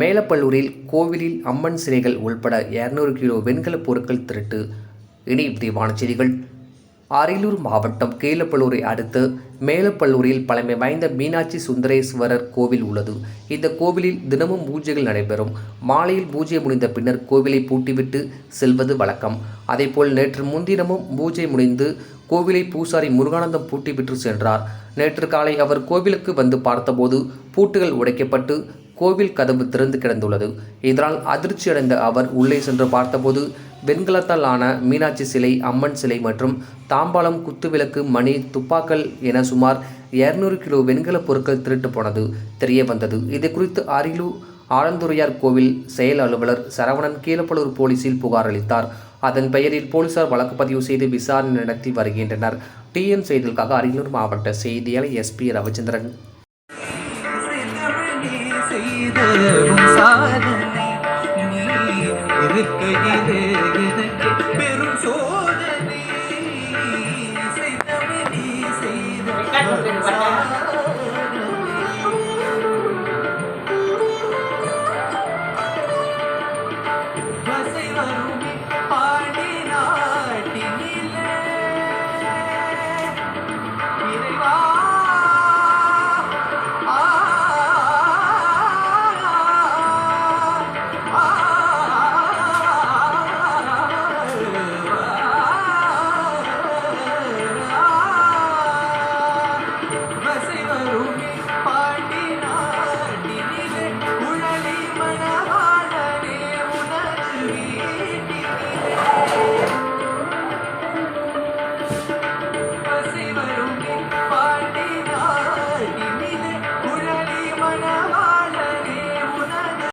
மேலப்பள்ளூரில் கோவிலில் அம்மன் சிலைகள் உள்பட 200 கிலோ வெண்கலப் பொருட்கள் திருட்டு. இனி விரிவான செய்திகள். அரியலூர் மாவட்டம் கீழப்பள்ளூரை அடுத்து மேலப்பள்ளூரில் பழமை வாய்ந்த மீனாட்சி சுந்தரேஸ்வரர் கோவில் உள்ளது. இந்த கோவிலில் தினமும் பூஜைகள் நடைபெறும். மாலையில் பூஜை முடிந்த பின்னர் கோவிலை பூட்டிவிட்டு செல்வது வழக்கம். அதேபோல் நேற்று முன்தினமும் பூஜை முடிந்து கோவிலை பூசாரி முருகானந்தம் பூட்டிவிட்டு சென்றார். நேற்று காலை அவர் கோவிலுக்கு வந்து பார்த்தபோது பூட்டுகள் உடைக்கப்பட்டு கோவில் கதவு திறந்து கிடந்துள்ளது. இதனால் அதிர்ச்சியடைந்த அவர் உள்ளே சென்று பார்த்தபோது வெண்கலத்தால் ஆன மீனாட்சி சிலை, அம்மன் சிலை மற்றும் தாம்பாளம், குத்துவிளக்கு, மணி, துப்பாக்கள் என சுமார் 200 கிலோ வெண்கல பொருட்கள் திருட்டு போனது தெரிய வந்தது. இது குறித்து அரியலூர் ஆலந்துறையார் கோவில் செயல் அலுவலர் சரவணன் கீழப்பள்ளூர் போலீசில் புகார் அளித்தார். அதன் பெயரில் போலீசார் வழக்கு பதிவு செய்து விசாரணை நடத்தி வருகின்றனர். டிஎன் செய்திகளுக்காக அரியலூர் மாவட்ட செய்தியாளர் SP ரவிச்சந்திரன். பெரும் சோதனை